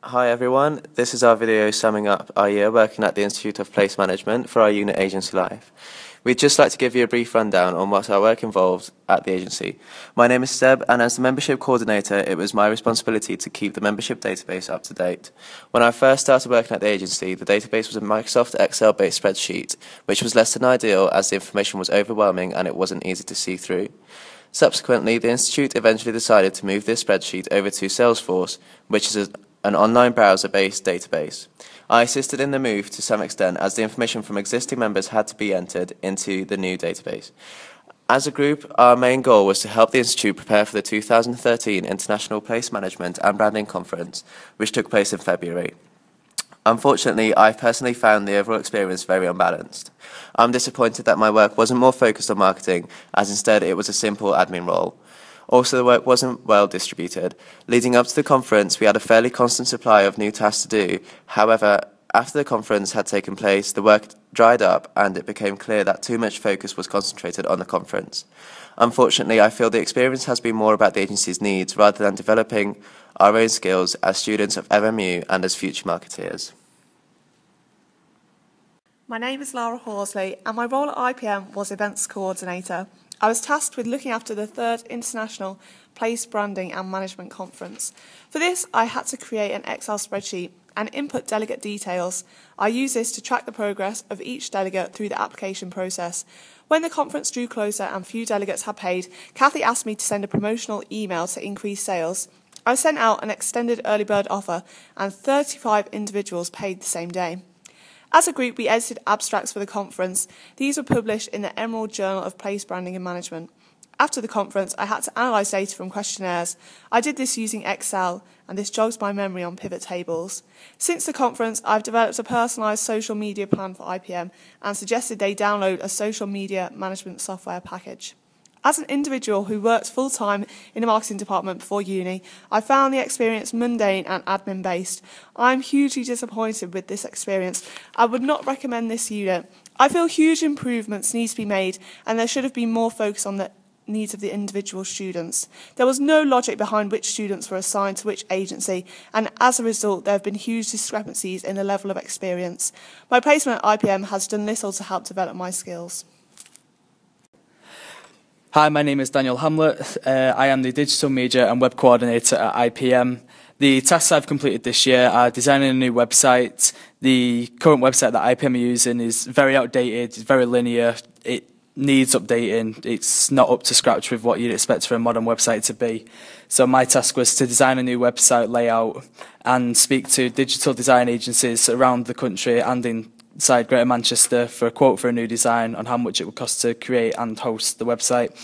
Hi everyone, this is our video summing up our year working at the Institute of Place Management for our unit Agency Life. We'd just like to give you a brief rundown on what our work involved at the agency. My name is Seb, and as the membership coordinator, it was my responsibility to keep the membership database up to date. When I first started working at the agency, the database was a Microsoft Excel-based spreadsheet, which was less than ideal as the information was overwhelming and it wasn't easy to see through. Subsequently, the Institute eventually decided to move this spreadsheet over to Salesforce, which is an online browser-based database. I assisted in the move to some extent as the information from existing members had to be entered into the new database. As a group, our main goal was to help the Institute prepare for the 2013 International Place Management and Branding Conference, which took place in February. Unfortunately, I personally found the overall experience very unbalanced. I'm disappointed that my work wasn't more focused on marketing, as instead it was a simple admin role. Also, the work wasn't well distributed. Leading up to the conference, we had a fairly constant supply of new tasks to do. However, after the conference had taken place, the work dried up and it became clear that too much focus was concentrated on the conference. Unfortunately, I feel the experience has been more about the agency's needs rather than developing our own skills as students of FMU and as future marketeers. My name is Lara Horsley and my role at IPM was Events Coordinator. I was tasked with looking after the 3rd International Place Branding and Management Conference. For this, I had to create an Excel spreadsheet and input delegate details. I used this to track the progress of each delegate through the application process. When the conference drew closer and few delegates had paid, Kathy asked me to send a promotional email to increase sales. I sent out an extended early bird offer and 35 individuals paid the same day. As a group, we edited abstracts for the conference. These were published in the Emerald Journal of Place Branding and Management. After the conference, I had to analyse data from questionnaires. I did this using Excel, and this jogs my memory on pivot tables. Since the conference, I've developed a personalised social media plan for IPM and suggested they download a social media management software package. As an individual who worked full-time in the marketing department before uni, I found the experience mundane and admin-based. I'm hugely disappointed with this experience. I would not recommend this unit. I feel huge improvements need to be made, and there should have been more focus on the needs of the individual students. There was no logic behind which students were assigned to which agency, and as a result, there have been huge discrepancies in the level of experience. My placement at IPM has done little to help develop my skills. Hi, my name is Daniel Hamlet. I am the Digital Media and Web Coordinator at IPM. The tasks I've completed this year are designing a new website. The current website that IPM are using is very outdated, it's very linear, it needs updating, it's not up to scratch with what you'd expect for a modern website to be. So my task was to design a new website layout and speak to digital design agencies around the country and inside Greater Manchester for a quote for a new design on how much it would cost to create and host the website.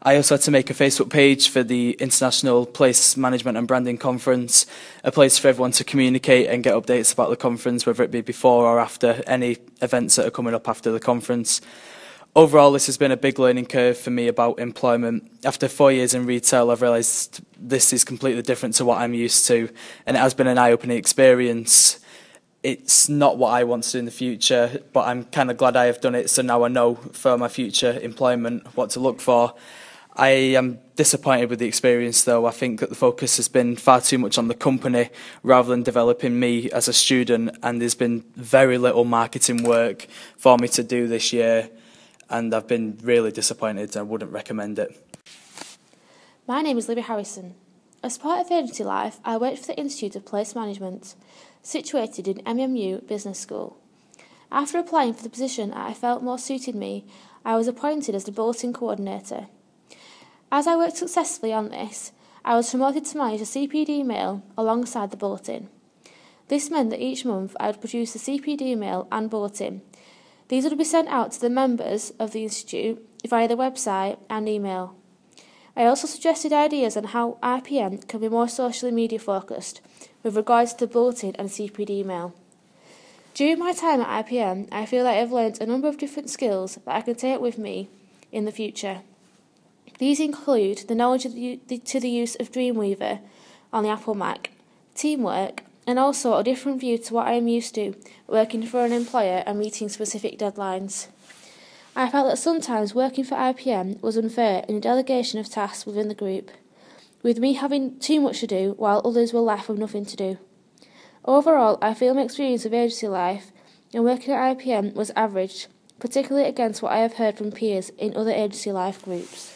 I also had to make a Facebook page for the International Place Management and Branding Conference, a place for everyone to communicate and get updates about the conference, whether it be before or after any events that are coming up after the conference. Overall, this has been a big learning curve for me about employment. After 4 years in retail, I've realised this is completely different to what I'm used to, and it has been an eye-opening experience. It's not what I want to do in the future, but I'm kind of glad I have done it, so now I know for my future employment what to look for. I am disappointed with the experience, though. I think that the focus has been far too much on the company rather than developing me as a student, and there's been very little marketing work for me to do this year, and I've been really disappointed. I wouldn't recommend it. My name is Libby Harrison. As part of Agency Life, I worked for the Institute of Place Management, situated in MMU Business School. After applying for the position I felt more suited me, I was appointed as the bulletin coordinator. As I worked successfully on this, I was promoted to manage a CPD mail alongside the bulletin. This meant that each month I would produce a CPD mail and bulletin. These would be sent out to the members of the Institute via the website and email. I also suggested ideas on how IPM can be more socially media focused with regards to the bulletin and CPD email. During my time at IPM, I feel like I've learned a number of different skills that I can take with me in the future. These include the knowledge to the use of Dreamweaver on the Apple Mac, teamwork, and also a different view to what I am used to, working for an employer and meeting specific deadlines. I felt that sometimes working for IPM was unfair in the delegation of tasks within the group, with me having too much to do while others were left with nothing to do. Overall, I feel my experience of agency life and working at IPM was average, particularly against what I have heard from peers in other agency life groups.